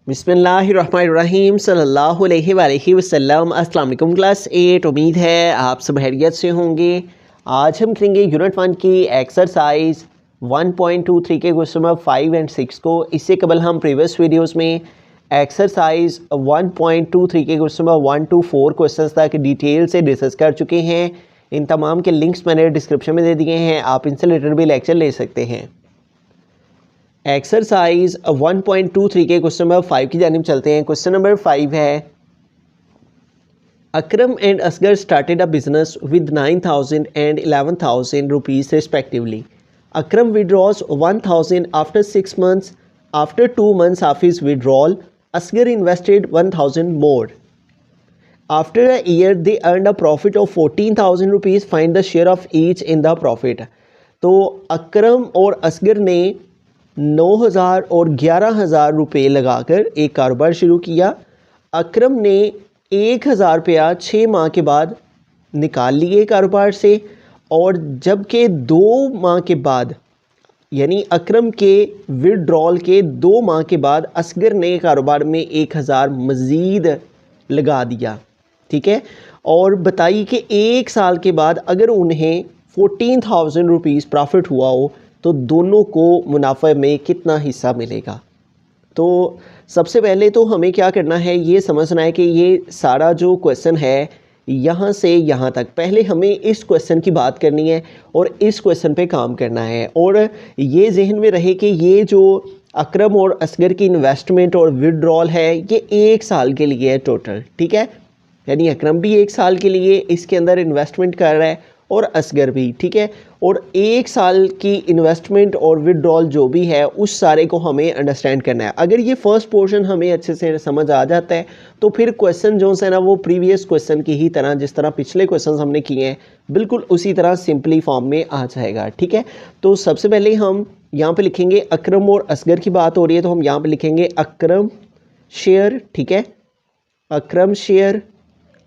बिस्मिल्लाहिर्रहमानिर्रहीम सल्लल्लाहु अलैहि वसल्लम। अस्सलाम वालेकुम क्लास 8। उम्मीद है आप सब खैरियत से होंगे। आज हम करेंगे यूनिट 1 की एक्सरसाइज 1.23 के क्वेश्चन नंबर 5 और 6 को। इससे कबल हम प्रीवियस वीडियोस में एक्सरसाइज 1.23 के क्वेश्चन नंबर 1 to 4 क्वेश्चन तक डिटेल से डिस्कस कर चुके हैं। इन तमाम के लिंक्स मैंने डिस्क्रिप्शन में दे दिए हैं, आप इनसे रिलेटेड भी लेक्चर ले सकते हैं। एक्सरसाइज 1.23 के क्वेश्चन नंबर 5 की जानिब चलते हैं। क्वेश्चन नंबर 5 है, Akram and Asgar started a business with 9,000 and 11,000 rupees respectively. Akram withdraws 1,000 after 6 months. After 2 months of his withdrawal, Asgar invested 1,000 more. After a year, they earned a profit of 14,000 rupees. Find the share of each in the profit. तो अकरम और असगर ने 9,000 और 11,000 रुपये लगाकर एक कारोबार शुरू किया। अकरम ने 1,000 रुपया 6 माह के बाद निकाल लिए कारोबार से, और जबकि 2 माह के बाद यानी अकरम के विड्रॉल के 2 माह के बाद असगर ने कारोबार में 1,000 मज़ीद लगा दिया। ठीक है, और बताइए कि 1 साल के बाद अगर उन्हें 14,000 रुपीज़ प्रॉफिट हुआ हो तो दोनों को मुनाफे में कितना हिस्सा मिलेगा। तो सबसे पहले तो हमें क्या करना है, ये समझना है कि ये सारा जो क्वेश्चन है यहाँ से यहाँ तक पहले हमें इस क्वेश्चन की बात करनी है और इस क्वेश्चन पे काम करना है। और ये जहन में रहे कि ये जो अकरम और असगर की इन्वेस्टमेंट और विड्रॉल है ये 1 साल के लिए है टोटल। ठीक है, यानी अकरम भी 1 साल के लिए इसके अंदर इन्वेस्टमेंट कर रहा है और असगर भी। ठीक है, और 1 साल की इन्वेस्टमेंट और विड्रॉल जो भी है उस सारे को हमें अंडरस्टैंड करना है। अगर ये फर्स्ट पोर्शन हमें अच्छे से समझ आ जाता है तो फिर क्वेश्चन जो है ना वो प्रीवियस क्वेश्चन की ही तरह, जिस तरह पिछले क्वेश्चन हमने किए हैं बिल्कुल उसी तरह सिंपली फॉर्म में आ जाएगा। ठीक है, तो सबसे पहले हम यहाँ पे लिखेंगे अकरम और असगर की बात हो रही है तो हम यहाँ पे लिखेंगे अकरम शेयर। ठीक है, अकरम शेयर,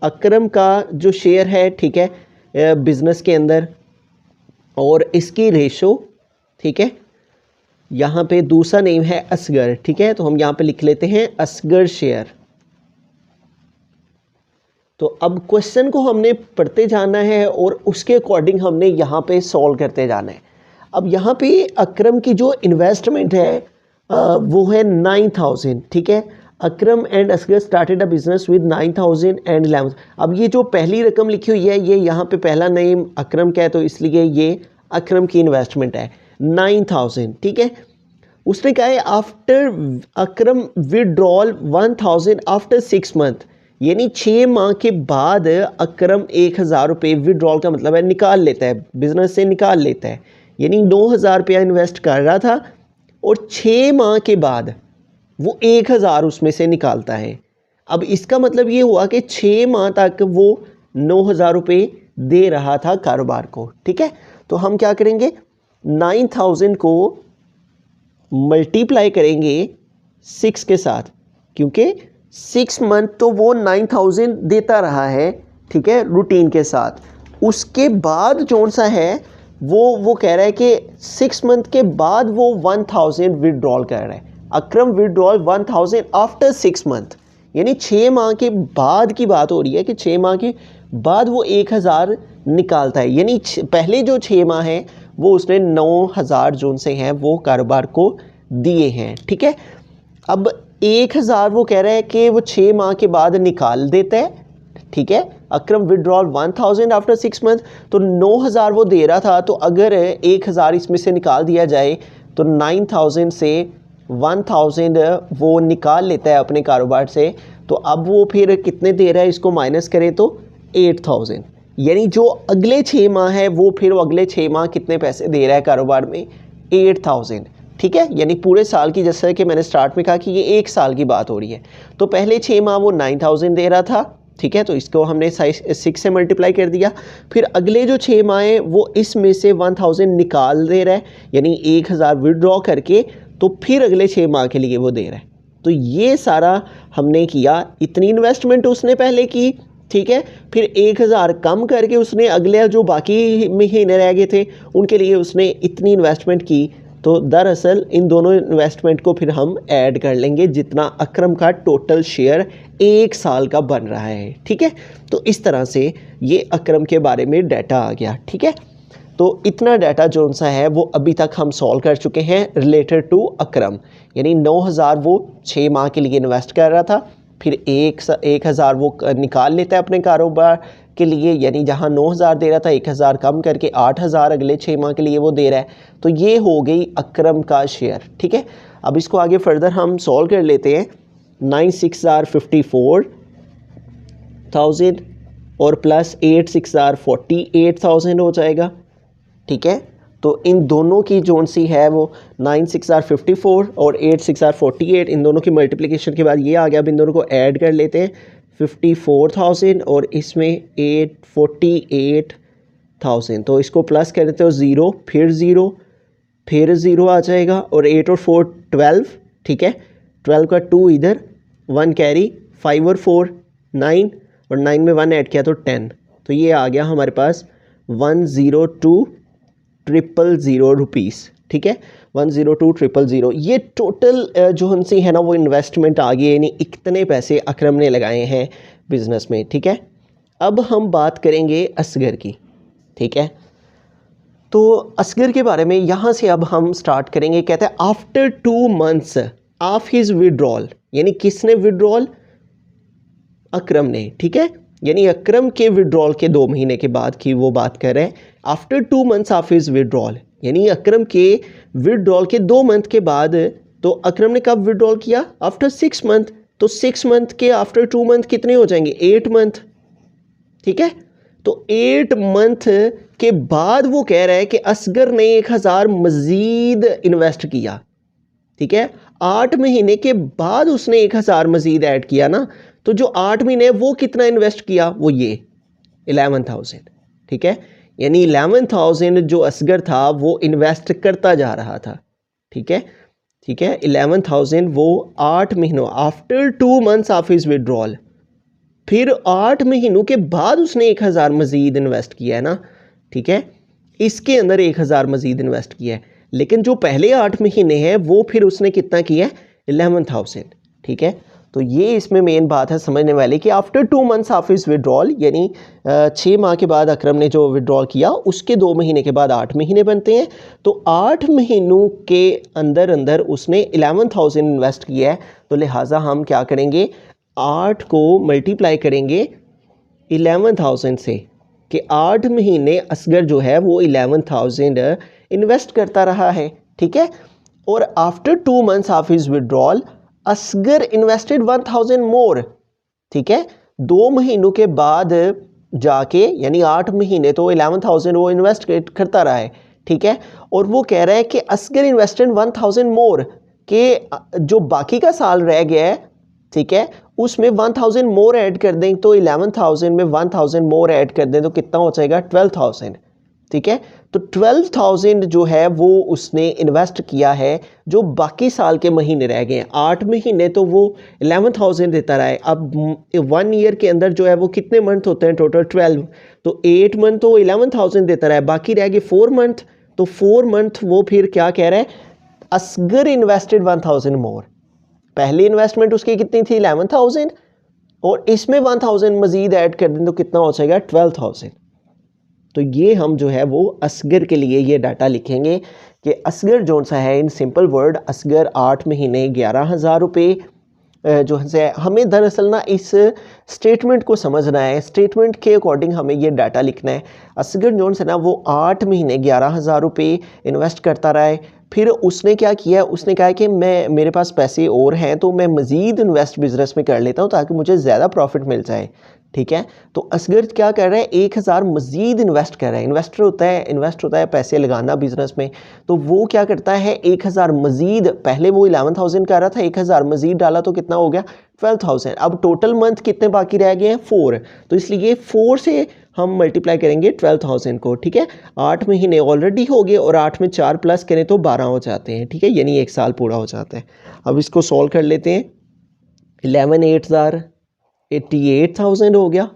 अकरम का जो शेयर है ठीक है बिज़नेस के अंदर, और इसकी रेशो। ठीक है, यहाँ पे दूसरा नेम है असगर। ठीक है, तो हम यहाँ पे लिख लेते हैं असगर शेयर। तो अब क्वेश्चन को हमने पढ़ते जाना है और उसके अकॉर्डिंग हमने यहाँ पे सॉल्व करते जाना है। अब यहाँ पे अकरम की जो इन्वेस्टमेंट है वो है 9,000। ठीक है, Akram and Asgar started a business with 9,000 and 11,000। अब ये जो पहली रकम लिखी हुई है ये यहाँ पे पहला नेम अकरम का है तो इसलिए ये अकरम की इन्वेस्टमेंट है 9,000। ठीक है, उसने कहा है आफ्टर अकरम विड्रॉल 1,000 आफ्टर 6 months, यानी 6 माह के बाद अकरम 1,000 रुपये विड्रॉल का मतलब है निकाल लेता है, बिजनेस से निकाल लेता है। यानी 9,000 रुपया इन्वेस्ट कर रहा था और 6 माह के बाद वो 1,000 उसमें से निकालता है। अब इसका मतलब ये हुआ कि 6 माह तक वो 9,000 रुपये दे रहा था कारोबार को। ठीक है, तो हम क्या करेंगे 9,000 को मल्टीप्लाई करेंगे 6 के साथ, क्योंकि 6 मंथ तो वो 9,000 देता रहा है। ठीक है, रूटीन के साथ। उसके बाद कौन सा है वो कह रहा है कि 6 मंथ के बाद वो 1,000 विड्रॉल कर रहा है। अकरम विड्रॉल 1,000 आफ्टर 6 मंथ, यानी 6 माह के बाद की बात हो रही है कि 6 माह के बाद वो 1,000 निकालता है। यानी पहले जो 6 माह हैं वो उसने 9,000 जो से हैं वो कारोबार को दिए हैं। ठीक है, अब 1,000 वो कह रहा है कि वो 6 माह के बाद निकाल देता है। ठीक है, अकरम विड्रॉल 1,000 आफ्टर 6 मंथ, तो 9,000 वो दे रहा था, तो अगर 1,000 इसमें से निकाल दिया जाए तो 9,000 से 1,000 वो निकाल लेता है अपने कारोबार से। तो अब वो फिर कितने दे रहा है, इसको माइनस करें तो 8,000, यानी जो अगले 6 माह है वो फिर अगले 6 माह कितने पैसे दे रहा है कारोबार में, 8,000। ठीक है, यानी पूरे साल की, जैसे कि मैंने स्टार्ट में कहा कि ये 1 साल की बात हो रही है। तो पहले 6 माह वो 9,000 दे रहा था। ठीक है, तो इसको हमने 6 से मल्टीप्लाई कर दिया। फिर अगले जो 6 माह हैं वो इसमें से 1,000 निकाल दे रहा है, यानी 1,000 विड्रॉ करके, तो फिर अगले 6 माह के लिए वो दे रहा है। तो ये सारा हमने किया, इतनी इन्वेस्टमेंट उसने पहले की। ठीक है, फिर 1,000 कम करके उसने अगले जो बाकी महीने रह गए थे उनके लिए उसने इतनी इन्वेस्टमेंट की। तो दरअसल इन दोनों इन्वेस्टमेंट को फिर हम ऐड कर लेंगे जितना अकरम का टोटल शेयर 1 साल का बन रहा है। ठीक है, तो इस तरह से ये अकरम के बारे में डाटा आ गया। ठीक है, तो इतना डाटा जो सा है वो अभी तक हम सॉल्व कर चुके हैं रिलेटेड टू अकरम। यानी 9,000 वो 6 माह के लिए इन्वेस्ट कर रहा था, फिर 1,000 वो निकाल लेता है अपने कारोबार के लिए, यानी जहाँ 9,000 दे रहा था 1,000 कम करके 8,000 अगले 6 माह के लिए वो दे रहा है। तो ये हो गई अकरम का शेयर। ठीक है, अब इसको आगे फर्दर हम सॉल्व कर लेते हैं। 9,6 आर 54,000 और प्लस 8,6 आर 48,000 हो जाएगा। ठीक है, तो इन दोनों की जोन सी है वो 9,6 आर 54 और 8,6 आर 48, इन दोनों की मल्टीप्लिकेशन के बाद ये आ गया। अब इन दोनों को ऐड कर लेते हैं, 54,000 और इसमें 48,000, तो इसको प्लस कर देते हो 0 फिर 0 फिर 0 आ जाएगा, और 8 और 4 12। ठीक है, 12 का 2 इधर, 1 कैरी, 5 और 4 9 और 9 में 1 ऐड किया तो 10। तो ये आ गया हमारे पास 102,000 रुपीज़। ठीक है, 102,000। ये टोटल जो हमसे है ना वो इन्वेस्टमेंट आ गई, यानी इतने पैसे अकरम ने लगाए हैं बिजनेस में। ठीक है, अब हम बात करेंगे असगर की। ठीक है, तो असगर के बारे में यहाँ से अब हम स्टार्ट करेंगे। कहते हैं after 2 months of his withdrawal, यानी किसने विड्रॉल? अकरम ने। ठीक है, यानी अकरम के विड्रॉल के 2 महीने के बाद की वो बात कर रहे हैं। After 2 months of his withdrawal, यानी अकरम के विड्रॉल के 2 मंथ के बाद। तो अकरम ने कब विड्रॉल किया? After 6 month. तो 6 मंथ के आफ्टर 2 मंथ कितने हो जाएंगे? 8 मंथ। ठीक है, तो 8 मंथ के बाद वो कह रहा है कि असगर ने 1,000 मजीद इन्वेस्ट किया। ठीक है, 8 महीने के बाद उसने 1,000 मजीद ऐड किया ना, तो जो 8 महीने वो कितना इन्वेस्ट किया? वो ये 11,000। ठीक है, यानी 11,000 जो असगर था वो इन्वेस्ट करता जा रहा था। ठीक है, ठीक है, 11,000 वो 8 महीनों after 2 months of his withdrawal, फिर 8 महीनों के बाद उसने 1,000 मजीद इन्वेस्ट किया है ना। ठीक है, इसके अंदर 1,000 मजीद इन्वेस्ट किया है, लेकिन जो पहले 8 महीने हैं वो फिर उसने कितना किया है? 11,000। ठीक है, तो ये इसमें मेन बात है समझने वाली कि after 2 months of his withdrawal, यानी 6 माह के बाद अकरम ने जो विड्रॉल किया उसके 2 महीने के बाद 8 महीने बनते हैं। तो 8 महीनों के अंदर अंदर उसने 11,000 इन्वेस्ट किया है। तो लिहाजा हम क्या करेंगे? 8 को मल्टीप्लाई करेंगे 11,000 से, कि 8 महीने असगर जो है वो 11,000 इन्वेस्ट करता रहा है। ठीक है, और after 2 months of his withdrawal Asgar invested 1,000 more. ठीक है, 2 महीनों के बाद जाके, यानी 8 महीने तो 11,000 वो इन्वेस्ट करता रहा है। ठीक है, और वो कह रहा है कि असगर इन्वेस्टेड 1,000 मोर, के जो बाकी का साल रह गया है, ठीक है, उसमें 1,000 मोर ऐड कर दें। तो 11,000 में 1,000 मोर ऐड कर दें तो कितना हो जाएगा? 12,000। ठीक है, तो 12,000 जो है वो उसने इन्वेस्ट किया है, जो बाकी साल के महीने रह गए हैं। 8 महीने तो वो 11,000 देता रहा है। अब 1 ईयर के अंदर जो है वो कितने मंथ होते हैं? टोटल 12। तो 8 मंथ तो 11,000 देता रहा है, बाकी रह गए 4 मंथ। तो 4 मंथ वो फिर क्या कह रहा है? असगर इन्वेस्टेड 1,000 मोर। पहली इन्वेस्टमेंट उसकी कितनी थी? 11,000, और इसमें 1,000 मजीद ऐड कर दें तो कितना हो जाएगा? 12,000। तो ये हम जो है वो असगर के लिए ये डाटा लिखेंगे कि असगर जो सा है, इन सिंपल वर्ड, असगर 8 महीने 11,000 रुपये जो है। हमें दरअसल ना इस स्टेटमेंट को समझना है, स्टेटमेंट के अकॉर्डिंग हमें ये डाटा लिखना है। असगर जो है ना वो 8 महीने 11,000 रुपये इन्वेस्ट करता रहा है, फिर उसने क्या किया? उसने कहा कि मेरे पास पैसे और हैं तो मैं मज़ीद इन्वेस्ट बिज़नेस में कर लेता हूँ ताकि मुझे ज़्यादा प्रॉफिट मिल जाए। ठीक है, तो असगर क्या कर रहा है? 1,000 मज़ीद इन्वेस्ट कर रहा है। इन्वेस्ट होता है पैसे लगाना बिजनेस में, तो वो क्या करता है? 1,000 मज़ीद, पहले वो 11,000 कर रहा था, 1,000 मज़ीद डाला तो कितना हो गया? 12,000। अब टोटल मंथ कितने बाकी रह गए हैं? 4। तो इसलिए 4 से हम मल्टीप्लाई करेंगे 12,000 को। ठीक है, 8 महीने ऑलरेडी हो गए और 8 में 4 प्लस करें तो 12 हो जाते हैं। ठीक है, यानी 1 साल पूरा हो जाता है। अब इसको सॉल्व कर लेते हैं। 88,000 हो गया,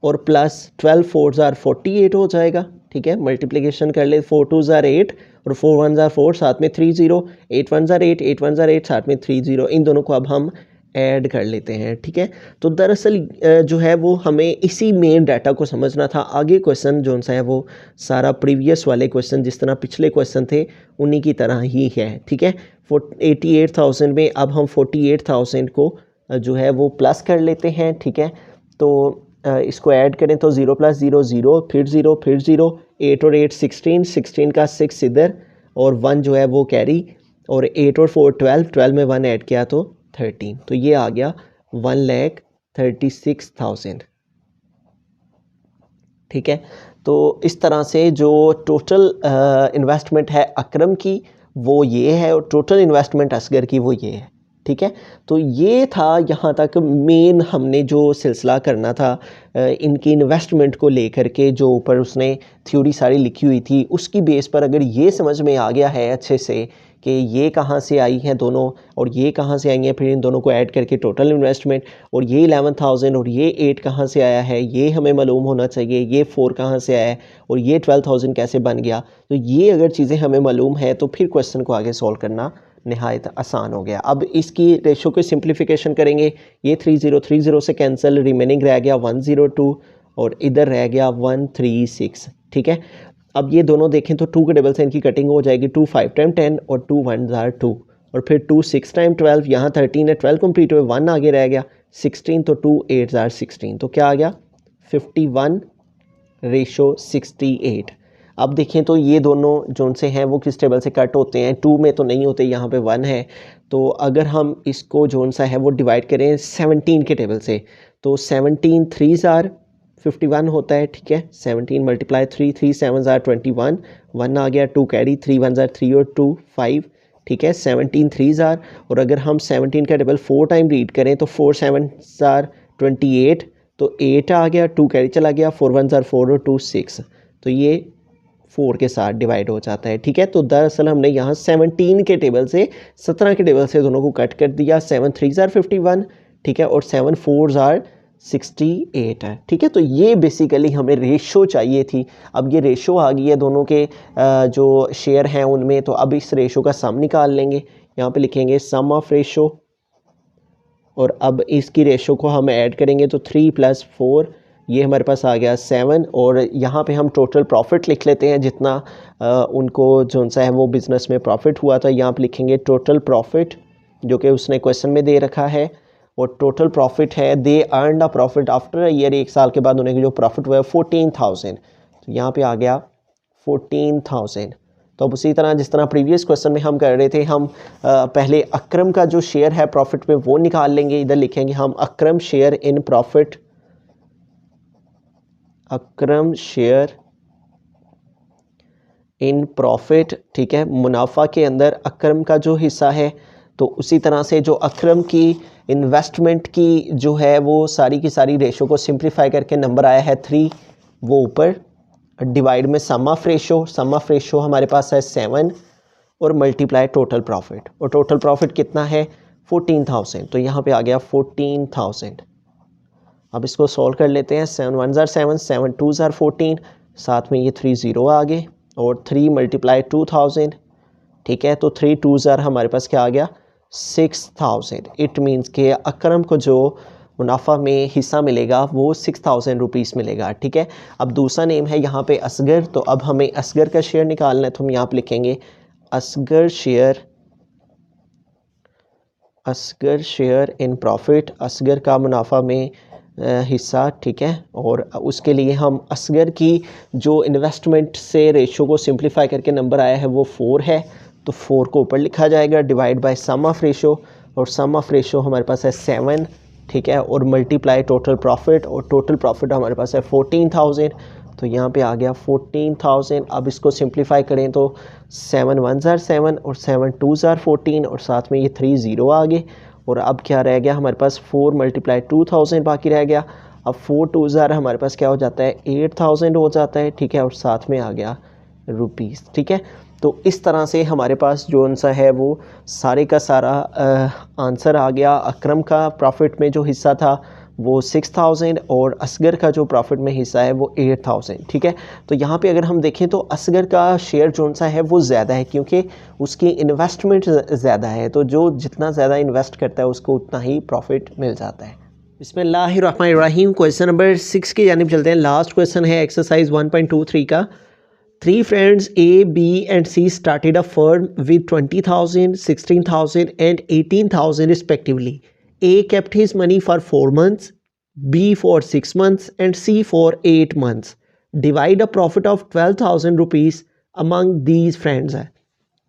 और प्लस 12,4 48 हो जाएगा। ठीक है, मल्टीप्लिकेशन कर ले, 4 2 ज़ार 8 और 4 1 ज़ार 4, साथ में 3 0, 8 1 ज़ार 8, 8 1 ज़ार 8, साथ में 3 0, इन दोनों को अब हम ऐड कर लेते हैं। ठीक है, तो दरअसल जो है वो हमें इसी मेन डाटा को समझना था। आगे क्वेश्चन जो सा है वो सारा प्रीवियस वाले क्वेश्चन जिस तरह पिछले क्वेश्चन थे उन्हीं की तरह ही है। ठीक है, 88,000 में अब हम 48,000 को जो है वो प्लस कर लेते हैं। ठीक है, तो इसको ऐड करें तो 0 + 0 0, फिर 0 फिर 0, 8 और 8 16, 16 का 6 इधर और 1 जो है वो कैरी, और 8 और 4 12, 12 में 1 ऐड किया तो 13, तो ये आ गया 1,36,000। ठीक है, तो इस तरह से जो टोटल इन्वेस्टमेंट है अकरम की वो ये है और टोटल इन्वेस्टमेंट असगर की वो ये है। ठीक है, तो ये था यहाँ तक मेन हमने जो सिलसिला करना था इनकी इन्वेस्टमेंट को लेकर के, जो ऊपर उसने थ्योरी सारी लिखी हुई थी उसकी बेस पर अगर ये समझ में आ गया है अच्छे से कि ये कहाँ से आई हैं दोनों और ये कहाँ से आई हैं, फिर इन दोनों को ऐड करके टोटल इन्वेस्टमेंट, और ये 11,000 और ये 8 कहाँ से आया है ये हमें मालूम होना चाहिए, ये 4 कहाँ से आया है और ये 12,000 कैसे बन गया, तो ये अगर चीज़ें हमें मालूम है तो फिर क्वेश्चन को आगे सॉल्व करना नहायत आसान हो गया। अब इसकी रेशो को सिंप्लीफिकेशन करेंगे, ये 30 से कैंसिल, रिमेनिंग रह गया 102 और इधर रह गया 136। ठीक है, अब ये दोनों देखें तो 2 के डबल से इनकी कटिंग हो जाएगी, 2 5 टाइम 10 और 2 1 ज़ार 2 और फिर 2 6 टाइम 12, यहाँ 13 है, 12 कंप्लीट हुए, 1 आगे रह गया 16, तो 2 8 ज़ार 16, तो क्या आ गया 51:68। अब देखें तो ये दोनों जो से हैं वो किस टेबल से कट होते हैं, 2 में तो नहीं होते, यहाँ पे 1 है, तो अगर हम इसको जो सा है वो डिवाइड करें 17 के टेबल से तो 17 3 ज़ार 51 होता है। ठीक है, 17 × 3, 3 7 ज़ार 21, 1 आ गया, 2 कैरी, 3 1 ज़ार 3 और 2 5। ठीक है, 17 3 ज़ार, और अगर हम 17 का टेबल 4 टाइम रीड करें तो 4 7 ज़ार 28, तो 8 आ गया, 2 कैरी चला गया, 4 1 ज़ार 4 और 2 6, तो ये 4 के साथ डिवाइड हो जाता है। ठीक है, तो दरअसल हमने यहाँ 17 के टेबल से 17 के टेबल से दोनों को कट कर दिया, 7 3 ज़ार 51, ठीक है, और 7 4 ज़ार 68 है। ठीक है, तो ये बेसिकली हमें रेशो चाहिए थी। अब ये रेशो आ गई है दोनों के जो शेयर हैं उनमें, तो अब इस रेशो का सम निकाल लेंगे, यहाँ पे लिखेंगे सम ऑफ रेशो, और अब इसकी रेशो को हम ऐड करेंगे तो 3 + 4, ये हमारे पास आ गया 7, और यहाँ पे हम टोटल प्रॉफिट लिख लेते हैं जितना उनको जो सा है वो बिज़नेस में प्रॉफिट हुआ था। यहाँ पे लिखेंगे टोटल प्रॉफिट जो कि उसने क्वेश्चन में दे रखा है, और टोटल प्रॉफिट है they earned a profit after a year, 1 साल के बाद उन्हें जो प्रॉफिट हुआ है 14,000, तो यहाँ पे आ गया 14,000। तो अब उसी तरह जिस तरह प्रीवियस क्वेश्चन में हम कर रहे थे, हम पहले अकरम का जो शेयर है प्रॉफिट में वो निकाल लेंगे। इधर लिखेंगे हम Akram share in profit, Akram share in profit. ठीक है, मुनाफा के अंदर अकरम का जो हिस्सा है, तो उसी तरह से जो अकरम की इन्वेस्टमेंट की जो है वो सारी की सारी रेशो को सिंप्लीफाई करके नंबर आया है 3, वो ऊपर डिवाइड में sum of ratio, sum of ratio हमारे पास है 7, और मल्टीप्लाई टोटल प्रॉफिट, और टोटल प्रॉफिट कितना है 14,000, तो यहाँ पे आ गया 14,000। अब इसको सॉल्व कर लेते हैं, 7 1 ज़ार 7, 7 2 ज़ार 14, साथ में ये 3 0 आ गए, और 3 × 2,000। ठीक है, तो 3 2 ज़ार हमारे पास क्या आ गया 6,000। इट मीन्स के अकरम को जो मुनाफा में हिस्सा मिलेगा वो 6,000 रुपीज़ मिलेगा। ठीक है, अब दूसरा नेम है यहाँ पे असगर, तो अब हमें असगर का शेयर निकालना है, तो हम यहाँ पे लिखेंगे Asgar share, Asgar share in profit, Asgar का मुनाफा में हिस्सा। ठीक है, और उसके लिए हम असगर की जो इन्वेस्टमेंट से रेशो को सिंप्लीफाई करके नंबर आया है वो 4 है, तो 4 को ऊपर लिखा जाएगा, divide by sum of ratio, और सम ऑफ रेशो हमारे पास है 7। ठीक है, और मल्टीप्लाई टोटल प्रॉफिट, और टोटल प्रॉफिट हमारे पास है 14,000, तो यहाँ पे आ गया 14,000। अब इसको सिंप्लीफाई करें तो 7 1 ज़ार 7 और 7 2 ज़ार 14, और साथ में ये 3 0 आ गए, और अब क्या रह गया हमारे पास 4 × 2,000 बाकी रह गया। अब 4 2 ज़ार हमारे पास क्या हो जाता है 8,000 हो जाता है। ठीक है, और साथ में आ गया रुपीज़। ठीक है, तो इस तरह से हमारे पास जो सा है वो सारे का सारा आंसर आ गया। अकरम का प्रॉफिट में जो हिस्सा था वो 6000 और असगर का जो प्रॉफिट में हिस्सा है वो 8000, ठीक है। तो यहाँ पे अगर हम देखें तो असगर का शेयर जो सा है वो ज़्यादा है क्योंकि उसकी इन्वेस्टमेंट ज़्यादा है, तो जो जितना ज़्यादा इन्वेस्ट करता है उसको उतना ही प्रॉफिट मिल जाता है। बिस्मिल्लाहिर्रहमानिर्रहीम। क्वेश्चन नंबर 6 की जानिब चलते हैं। लास्ट क्वेश्चन है एक्सरसाइज 1.23 का। 3 friends A, B and C started a firm with 20,000, 16,000 and 18,000 respectively. A kept his money for 4 months, B for 6 months and C for 8 months. Divide a profit of 12,000 rupees among these friends है।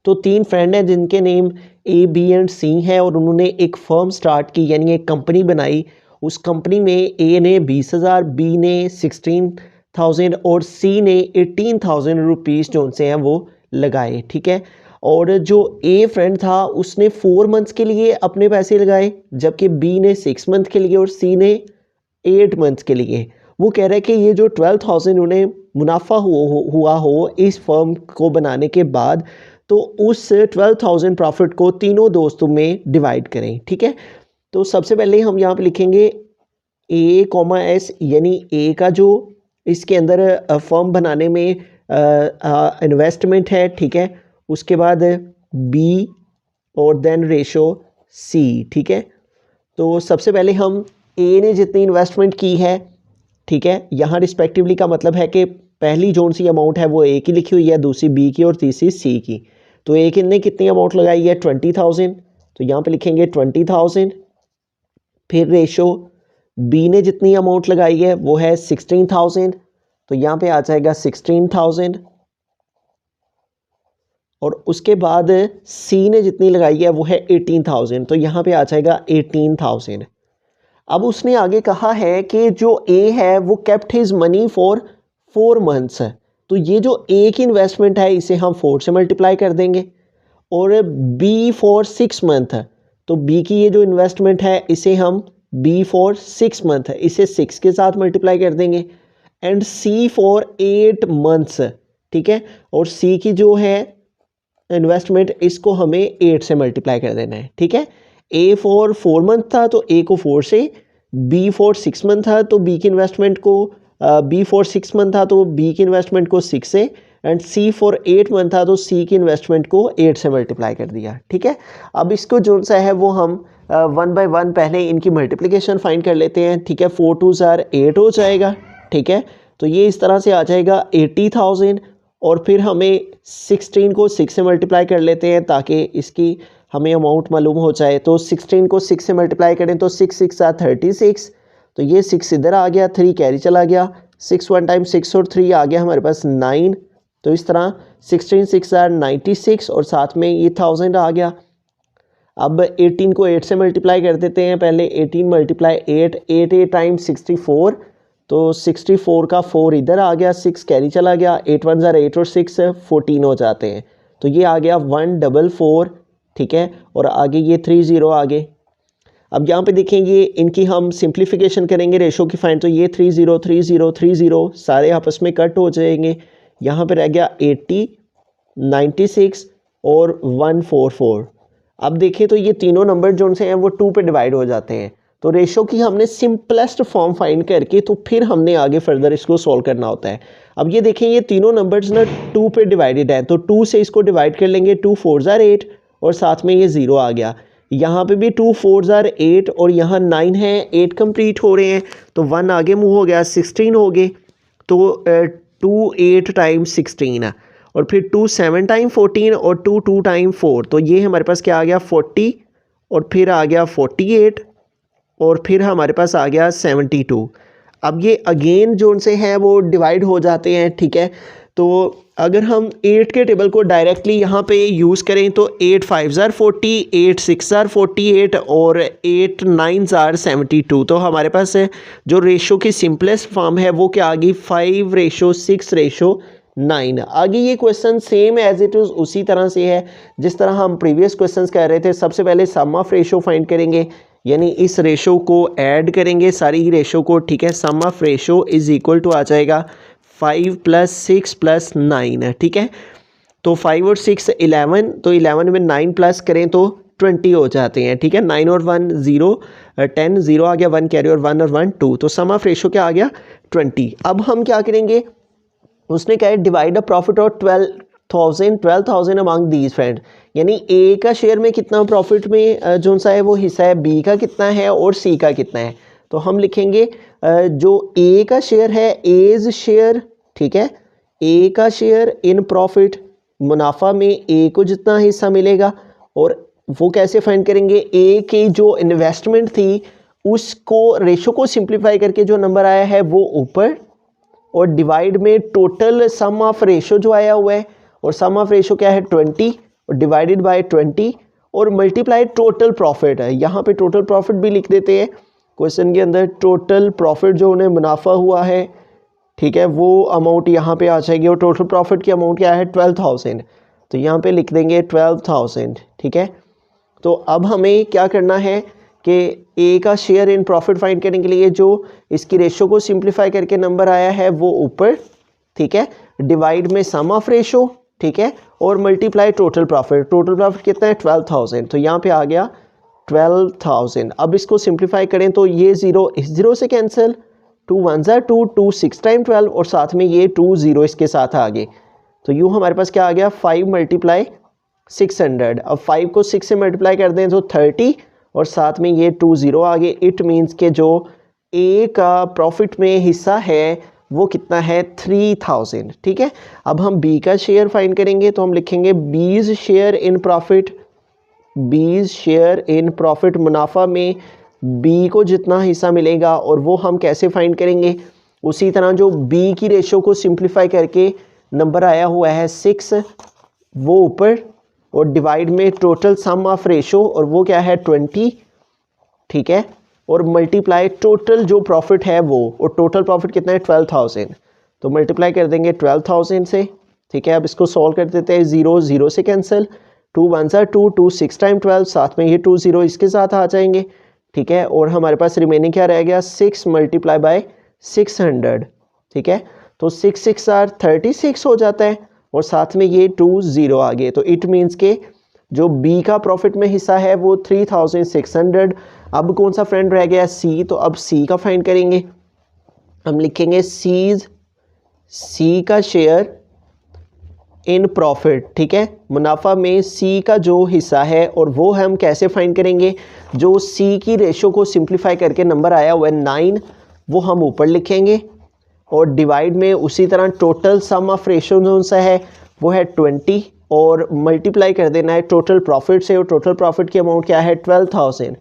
तो 3 friend हैं जिनके name A, B and C है और उन्होंने एक firm start की यानी एक कंपनी बनाई। उस कंपनी में A ने 20,000, B ने 16,000 और C ने 18,000 रुपीज़ जो उनसे हैं वो लगाए, ठीक है। और जो A फ्रेंड था उसने 4 मंथ्स के लिए अपने पैसे लगाए, जबकि B ने 6 मंथ के लिए और C ने 8 मंथ्स के लिए। वो कह रहे हैं कि ये जो 12,000 उन्हें मुनाफा हुआ हो इस फर्म को बनाने के बाद, तो उस 12,000 प्रॉफिट को तीनों दोस्तों में डिवाइड करें, ठीक है। तो सबसे पहले हम यहाँ पे लिखेंगे A, S यानी A का जो इसके अंदर फर्म बनाने में इन्वेस्टमेंट है, ठीक है। उसके बाद B और देन रेशो C, ठीक है। तो सबसे पहले हम A ने जितनी इन्वेस्टमेंट की है, ठीक है, यहाँ रिस्पेक्टिवली का मतलब है कि पहली जोन सी अमाउंट है वो A की लिखी हुई है, दूसरी B की और तीसरी C की। तो A ने कितनी अमाउंट लगाई है 20,000, तो यहाँ पे लिखेंगे 20,000। फिर रेशो B ने जितनी अमाउंट लगाई है वो है 16,000, तो यहाँ पे आ जाएगा 16,000। और उसके बाद C ने जितनी लगाई है वो है 18,000, तो यहाँ पे आ जाएगा 18,000। अब उसने आगे कहा है कि जो A है वो kept his money for 4 months है, तो ये जो A की इन्वेस्टमेंट है इसे हम 4 से मल्टीप्लाई कर देंगे। और B फॉर 6 मंथ है, तो B की ये जो इन्वेस्टमेंट है इसे हम B फॉर 6 मंथ है इसे 6 के साथ मल्टीप्लाई कर देंगे। एंड C फॉर 8 मंथ्स, ठीक है। और C की जो है इन्वेस्टमेंट इसको हमें 8 से मल्टीप्लाई कर देना है, ठीक है। A फॉर 4 मंथ था तो A को 4 से, B फॉर 6 मंथ था तो B की इन्वेस्टमेंट को B फॉर 6 मंथ था तो B की इन्वेस्टमेंट को 6 से, एंड C फॉर 8 मंथ था तो C की इन्वेस्टमेंट को 8 से मल्टीप्लाई कर दिया, ठीक है। अब इसको जो सा है वो हम 1 बाय 1 पहले इनकी मल्टीप्लिकेशन फाइंड कर लेते हैं, ठीक है। 4 2 8 हो जाएगा, ठीक है। तो ये इस तरह से आ जाएगा 80,000। और फिर हमें 16 को 6 से मल्टीप्लाई कर लेते हैं ताकि इसकी हमें अमाउंट मालूम हो जाए। तो 16 को 6 से मल्टीप्लाई करें तो 6 6 36, तो ये 6 इधर आ गया, 3 कैरी चला गया, 6 1 टाइम 6 और 3 आ गया हमारे पास 9। तो इस तरह 16 6 96 और साथ में ये 1000 आ गया। अब 18 को 8 से मल्टीप्लाई कर देते हैं पहले। 18 मल्टीप्लाई 8, 8 टाइम 64, तो 64 का 4 इधर आ गया, 6 कैरी चला गया, 8 1 8 और 6 14 हो जाते हैं। तो ये आ गया 144, ठीक है। और आगे ये 30 आगे। अब यहाँ पे देखेंगे इनकी हम सिंप्लीफिकेशन करेंगे रेशो की फाइंड, तो ये 30 30 30 सारे आपस में कट हो जाएंगे। यहाँ पे रह गया 80, 96 और 144। अब देखें तो ये तीनों नंबर जो से हैं वो 2 पे डिवाइड हो जाते हैं। तो रेशो की हमने सिंपलेस्ट फॉर्म फाइंड करके तो फिर हमने आगे फर्दर इसको सॉल्व करना होता है। अब ये देखें ये तीनों नंबर्स ना 2 पे डिवाइडेड है, तो 2 से इसको डिवाइड कर लेंगे। 2 4 8 और साथ में ये 0 आ गया। यहाँ पे भी 2 4 8 और यहाँ 9 है, 8 कंप्लीट हो रहे हैं, तो 1 आगे मूव हो गया, 16 हो गए। तो 2 8 टाइम 16 है, और फिर 2 7 टाइम 14 और 2 2 टाइम 4, तो ये हमारे पास क्या आ गया 40, और फिर आ गया 48, और फिर हमारे पास आ गया 72। अब ये अगेन जो उनसे हैं वो डिवाइड हो जाते हैं, ठीक है। तो अगर हम 8 के टेबल को डायरेक्टली यहाँ पे यूज़ करें तो 8 5 40, 8 6 48 और 8 9 72। तो हमारे पास जो रेशो की सिंपलेस्ट फॉर्म है वो क्या आ गई 5:6:9। आगे ये question same as it is उसी तरह से है जिस तरह हम प्रीवियस क्वेश्चंस कर रहे थे। सबसे पहले सम ऑफ रेशो फाइंड करेंगे, यानी इस रेशो को ऐड करेंगे सारी रेशो को, ठीक है। Sum of ratio is equal to आ जाएगा 5 + 6 + 9 है, ठीक है। तो 5 और 6 11, तो 11 में 9 प्लस करें तो 20 हो जाते हैं, ठीक है। 9 और 1 0, 10, 0 आ गया, 1 कैरी और 1 और 1 2, तो सम ऑफ रेशो क्या आ गया 20। अब हम क्या करेंगे, उसने कहा है divide the profit of 12,000 among these friend, यानी ए का शेयर में कितना प्रॉफिट में जो सा है वो हिस्सा है, बी का कितना है और सी का कितना है। तो हम लिखेंगे जो ए का शेयर है, एज शेयर, ठीक है, ए का शेयर इन प्रॉफिट, मुनाफा में ए को जितना हिस्सा मिलेगा, और वो कैसे फाइंड करेंगे, ए की जो इन्वेस्टमेंट थी उसको रेशो को सिंप्लीफाई करके जो नंबर आया है वो ऊपर, और डिवाइड में टोटल सम ऑफ रेशो जो आया हुआ है, और सम ऑफ रेशो क्या है 20, और डिवाइडेड बाय 20, और मल्टीप्लाई टोटल प्रॉफिट है, यहाँ पे टोटल प्रॉफिट भी लिख देते हैं क्वेश्चन के अंदर। टोटल प्रॉफिट जो उन्हें मुनाफा हुआ है, ठीक है, वो अमाउंट यहाँ पे आ जाएगी, और टोटल प्रॉफिट की अमाउंट क्या है 12,000, तो यहाँ पे लिख देंगे 12,000, ठीक है। तो अब हमें क्या करना है कि ए का शेयर इन प्रॉफिट फाइंड करने के लिए जो इसकी रेशो को सिंप्लीफाई करके नंबर आया है वो ऊपर, ठीक है, डिवाइड में सम ऑफ रेशो, ठीक है, और multiply total profit. Total profit कितना है 12,000, तो यहाँ पे आ गया 12,000। अब इसको सिंप्लीफाई करें तो ये 0 इस 0 से कैंसिल, 2 1 ज़ा 2, 2 6 टाइम 12, और साथ में ये 2 0 इसके साथ आ गए, तो यूँ हमारे पास क्या आ गया 5 मल्टीप्लाई 600। अब 5 को 6 से मल्टीप्लाई कर दें तो 30, और साथ में ये 2 0 आ गए। इट मीन्स के जो ए का प्रॉफिट में हिस्सा है वो कितना है 3,000, ठीक है। अब हम बी का शेयर फाइंड करेंगे, तो हम लिखेंगे बीज शेयर इन प्रॉफिट, बीज शेयर इन प्रॉफिट, मुनाफा में बी को जितना हिस्सा मिलेगा, और वो हम कैसे फाइंड करेंगे, उसी तरह जो बी की रेशो को सिंप्लीफाई करके नंबर आया हुआ है 6, वो ऊपर, और डिवाइड में टोटल सम ऑफ रेशो, और वो क्या है 20, ठीक है, और मल्टीप्लाई टोटल जो प्रॉफिट है वो, और टोटल प्रॉफिट कितना है 12,000, तो मल्टीप्लाई कर देंगे 12,000 से, ठीक है। अब इसको सॉल्व कर देते हैं, 0 0 से कैंसिल, 2 1 ज़ा 2, 2 6 टाइम 12, साथ में ये 2 0 इसके साथ आ जाएंगे, ठीक है, और हमारे पास रिमेनिंग क्या रह गया 6 मल्टीप्लाई बाय 600, ठीक है, तो 6 6 आर 36 हो जाता है, और साथ में ये 2 0 आ गए। तो इट मीन्स के जो बी का प्रॉफिट में हिस्सा है वो 3,600। अब कौन सा फ्रेंड रह गया सी, तो अब सी का फाइंड करेंगे, हम लिखेंगे सी का शेयर इन प्रॉफिट, ठीक है, मुनाफा में सी का जो हिस्सा है, और वो हम कैसे फाइंड करेंगे, जो सी की रेशो को सिंप्लीफाई करके नंबर आया हुआ है 9, वो हम ऊपर लिखेंगे, और डिवाइड में उसी तरह टोटल सम ऑफ रेशो जो सा है वो है 20, और मल्टीप्लाई कर देना है टोटल प्रॉफिट से, और टोटल प्रॉफिट की अमाउंट क्या है 12,000,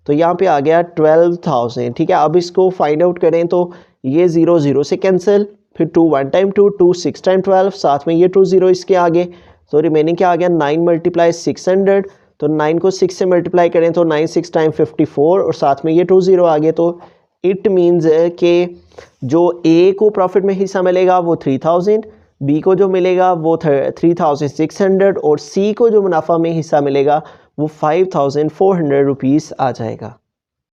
तो यहाँ पे आ गया 12,000, ठीक है। अब इसको फाइंड आउट करें तो ये 0 0 से कैंसिल, फिर 2 1 टाइम 2, 2 6 टाइम 12, साथ में ये 2 0 इसके आगे, तो रिमेनिंग क्या आ गया 9 मल्टीप्लाई 600, तो 9 को 6 से मल्टीप्लाई करें तो 9 6 टाइम 54, और साथ में ये 2 0 आ गए। तो इट मीन्स कि जो ए को प्रॉफिट में हिस्सा मिलेगा वो 3,000, बी को जो मिलेगा वो 3,600, और सी को जो मुनाफा में हिस्सा मिलेगा वो 5,400 रुपीज़ आ जाएगा।